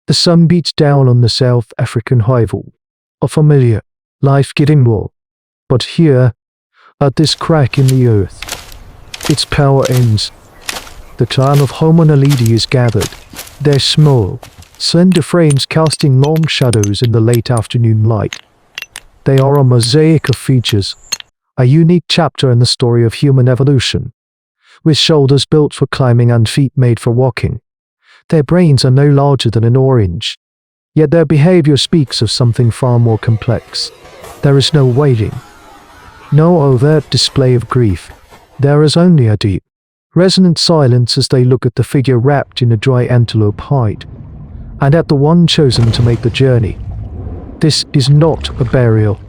The sun beats down on the South African highwall, a familiar, life-giving wall. But here, at this crack in the earth, its power ends. The clan of Homo naledi is gathered, their small, slender frames casting long shadows in the late afternoon light. They are a mosaic of features, a unique chapter in the story of human evolution. With shoulders built for climbing and feet made for walking, their brains are no larger than an orange. Yet their behavior speaks of something far more complex. There is no waiting, no overt display of grief. There is only a deep, resonant silence as they look at the figure wrapped in a dry antelope hide, and at the one chosen to make the journey. This is not a burial.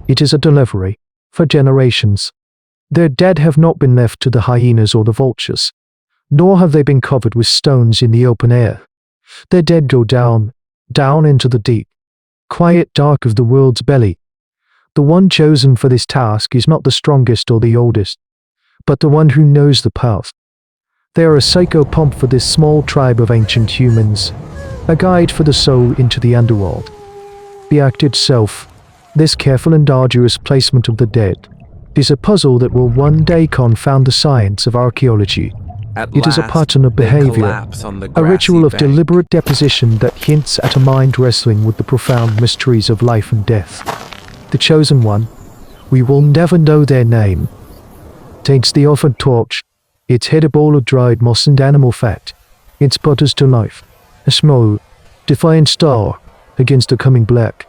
It is a delivery, for generations. Their dead have not been left to the hyenas or the vultures, nor have they been covered with stones in the open air. Their dead go down, down into the deep, quiet dark of the world's belly. The one chosen for this task is not the strongest or the oldest, but the one who knows the path. They are a psychopomp for this small tribe of ancient humans, a guide for the soul into the underworld. The act itself, this careful and arduous placement of the dead, is a puzzle that will one day confound the science of archaeology. It is a pattern of behavior, a ritual of deliberate deposition that hints at a mind wrestling with the profound mysteries of life and death. The chosen one, we will never know their name, takes the offered torch, its head a ball of dried moss and animal fat, its sputters to life, a small, defiant star against the coming black.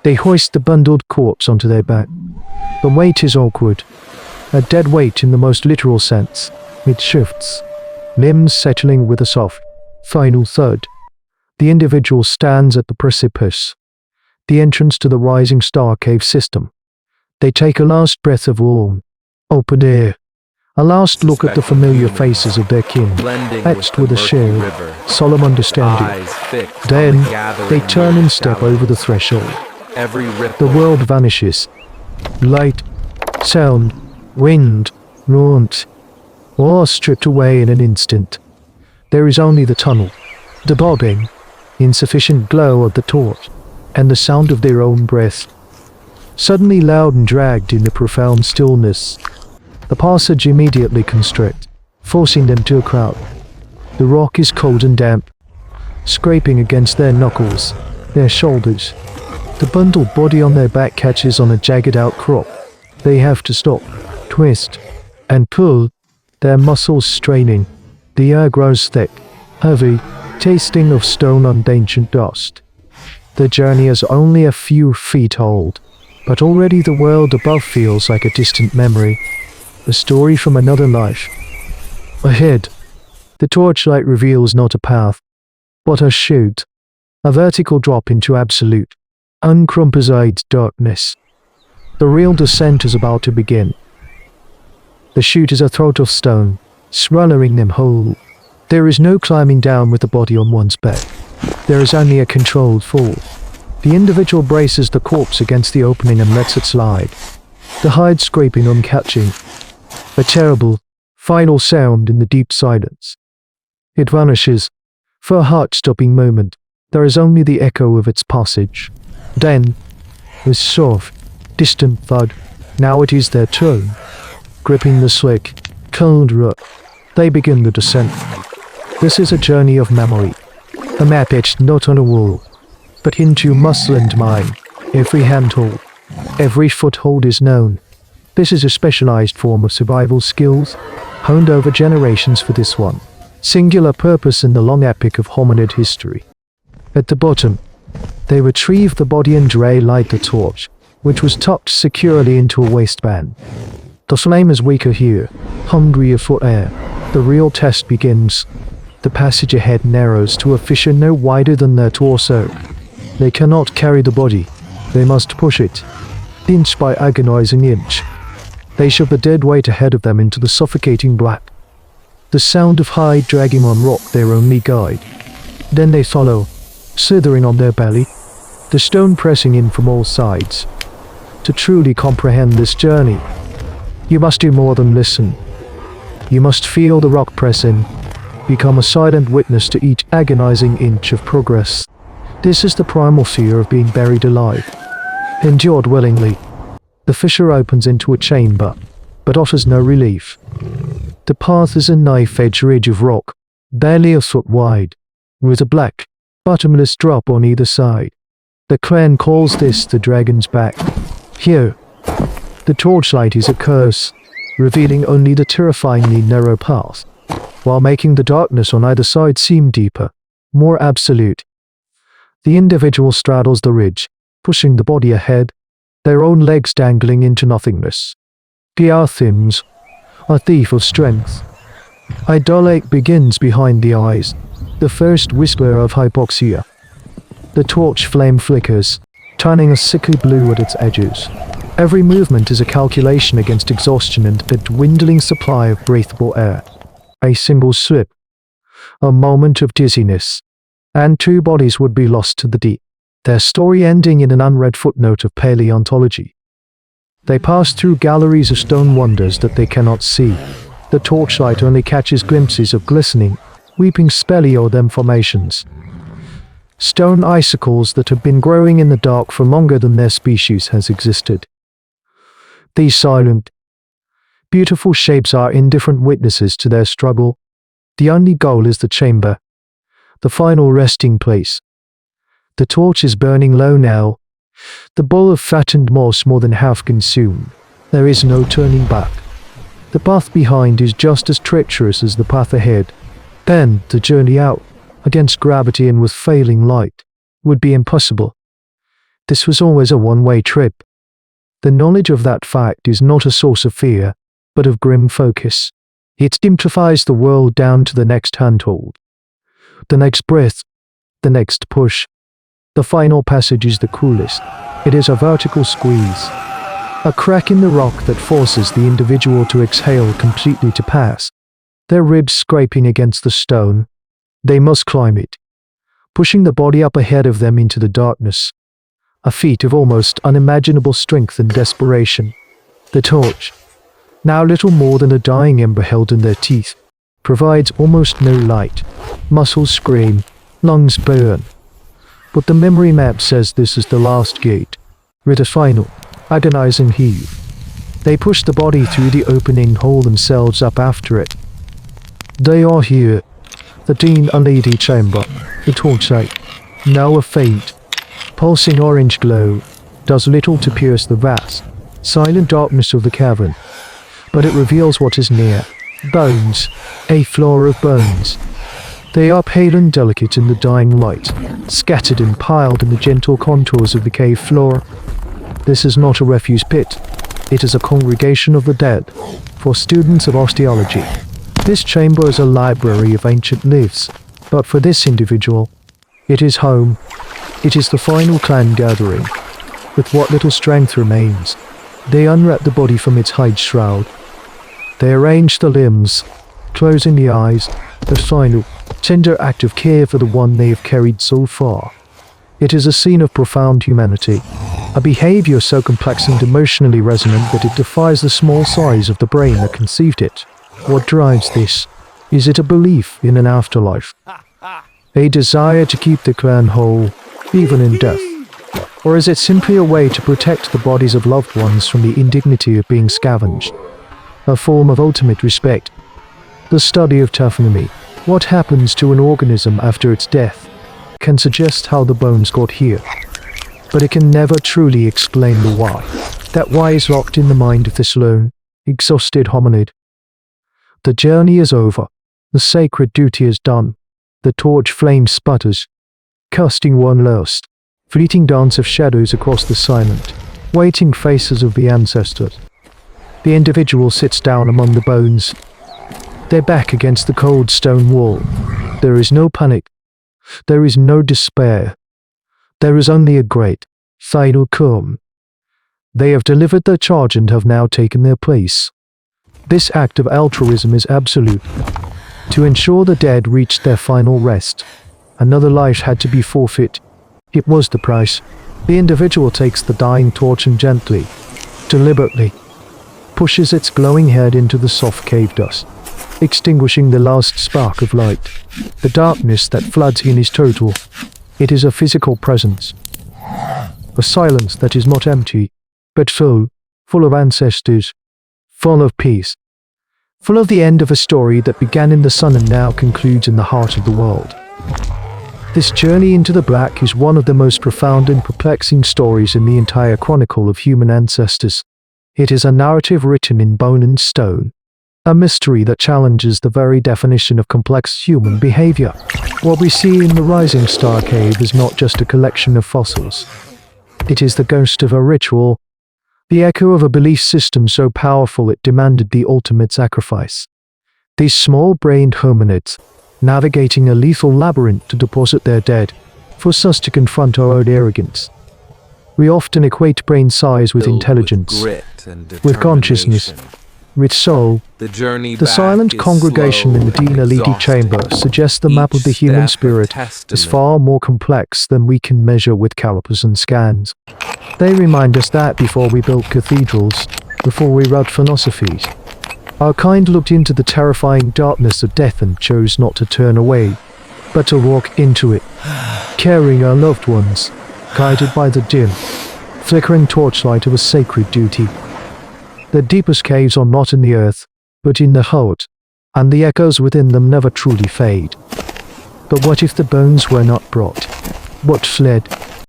They hoist the bundled corpse onto their back. The weight is awkward, a dead weight in the most literal sense. It shifts, limbs settling with a soft, final thud. The individual stands at the precipice, the entrance to the rising star cave system. They take a last breath of warm, open air, a last look at the familiar faces of their kin, etched with a shared, solemn understanding. Then they turn and step over the threshold. The world vanishes. Light, sound, wind, warmth, all are stripped away in an instant. There is only the tunnel, the bobbing, insufficient glow of the torch, and the sound of their own breath. Suddenly loud and dragged in the profound stillness, the passage immediately constricts, forcing them to a crouch. The rock is cold and damp, scraping against their knuckles, their shoulders. The bundled body on their back catches on a jagged outcrop. They have to stop, twist, and pull, their muscles straining. The air grows thick, heavy, tasting of stone and ancient dust. The journey is only a few feet old, but already the world above feels like a distant memory, a story from another life. Ahead, the torchlight reveals not a path, but a chute, a vertical drop into absolute, uncomposite darkness. The real descent is about to begin. The chute is a throat of stone, swallowing them whole. There is no climbing down with the body on one's back. There is only a controlled fall. The individual braces the corpse against the opening and lets it slide, the hide scraping on catching. A terrible, final sound in the deep silence. It vanishes. For a heart-stopping moment, there is only the echo of its passage. Then, with soft, distant thud, now it is their turn. Gripping the slick, cold rock, they begin the descent. This is a journey of memory, a map etched not on a wall, but into muscle and mind. Every handhold, every foothold is known. This is a specialized form of survival skills, honed over generations for this one singular purpose in the long epic of hominid history. At the bottom, they retrieve the body and light the torch, which was tucked securely into a waistband. The flame is weaker here, hungrier for air. The real test begins. The passage ahead narrows to a fissure no wider than their torso. They cannot carry the body. They must push it, inch by agonizing inch. They shove the dead weight ahead of them into the suffocating black. The sound of hide dragging on rock their only guide. Then they follow, slithering on their belly, the stone pressing in from all sides. To truly comprehend this journey, you must do more than listen. You must feel the rock press in, become a silent witness to each agonizing inch of progress. This is the primal fear of being buried alive, endured willingly. The fissure opens into a chamber, but offers no relief. The path is a knife-edge ridge of rock, barely a foot wide, with a black, bottomless drop on either side. The clan calls this the Dragon's Back. Here, the torchlight is a curse, revealing only the terrifyingly narrow path, while making the darkness on either side seem deeper, more absolute. The individual straddles the ridge, pushing the body ahead, their own legs dangling into nothingness. Geothims, a thief of strength. Idolate begins behind the eyes, the first whisper of hypoxia. The torch flame flickers, turning a sickly blue at its edges. Every movement is a calculation against exhaustion and the dwindling supply of breathable air. A single slip, a moment of dizziness, and two bodies would be lost to the deep, their story ending in an unread footnote of Paleontology. They pass through galleries of stone wonders that they cannot see. The torchlight only catches glimpses of glistening, weeping speleothem formations. Stone icicles that have been growing in the dark for longer than their species has existed. These silent, beautiful shapes are indifferent witnesses to their struggle. The only goal is the chamber, the final resting place. The torch is burning low now, the bowl of fattened moss more than half consumed. There is no turning back. The path behind is just as treacherous as the path ahead. Then, the journey out, against gravity and with failing light, would be impossible. This was always a one-way trip. The knowledge of that fact is not a source of fear, but of grim focus. It simplifies the world down to the next handhold, the next breath, the next push. The final passage is the coolest. It is a vertical squeeze, a crack in the rock that forces the individual to exhale completely to pass. Their ribs scraping against the stone, they must climb it, pushing the body up ahead of them into the darkness. A feat of almost unimaginable strength and desperation. The torch, now little more than a dying ember held in their teeth, provides almost no light. Muscles scream, lungs burn. But the memory map says this is the last gate, with a final, agonizing heave. They push the body through the opening, haul themselves up after it. They are here. The naledi chamber, the torchlight, now a faint, pulsing orange glow, does little to pierce the vast, silent darkness of the cavern, but it reveals what is near. Bones, a floor of bones. They are pale and delicate in the dying light, scattered and piled in the gentle contours of the cave floor. This is not a refuse pit. It is a congregation of the dead, for students of Archaeology. This chamber is a library of ancient myths, but for this individual, it is home. It is the final clan gathering. With what little strength remains, they unwrap the body from its hide shroud. They arrange the limbs, closing the eyes, the final, tender act of care for the one they have carried so far. It is a scene of profound humanity, a behavior so complex and emotionally resonant that it defies the small size of the brain that conceived it. What drives this? Is it a belief in an afterlife? A desire to keep the clan whole, even in death? Or is it simply a way to protect the bodies of loved ones from the indignity of being scavenged? A form of ultimate respect. The study of taxonomy, what happens to an organism after its death, can suggest how the bones got here. But it can never truly explain the why. That why is locked in the mind of this lone, exhausted hominid. The journey is over. The sacred duty is done. The torch flame sputters, casting one last, fleeting dance of shadows across the silent, waiting faces of the ancestors. The individual sits down among the bones, their back against the cold stone wall. There is no panic. There is no despair. There is only a great, final calm. They have delivered their charge and have now taken their place. This act of altruism is absolute. To ensure the dead reached their final rest, another life had to be forfeit. It was the price. The individual takes the dying torch and gently, deliberately, pushes its glowing head into the soft cave dust, extinguishing the last spark of light. The darkness that floods in is total. It is a physical presence. A silence that is not empty, but full of ancestors, full of peace, full of the end of a story that began in the sun and now concludes in the heart of the world. This journey into the black is one of the most profound and perplexing stories in the entire chronicle of human ancestors. It is a narrative written in bone and stone, a mystery that challenges the very definition of complex human behavior. What we see in the Rising Star Cave is not just a collection of fossils. It is the ghost of a ritual, the echo of a belief system so powerful it demanded the ultimate sacrifice. These small-brained hominids, navigating a lethal labyrinth to deposit their dead, force us to confront our own arrogance. We often equate brain size with intelligence, with consciousness, with soul. The silent congregation in the naledi chamber suggests the map of the human spirit is far more complex than we can measure with calipers and scans. They remind us that before we built cathedrals, before we wrote philosophies, our kind looked into the terrifying darkness of death and chose not to turn away, but to walk into it, carrying our loved ones, guided by the dim, flickering torchlight of a sacred duty. The deepest caves are not in the earth, but in the heart, and the echoes within them never truly fade. But what if the bones were not brought? What fled?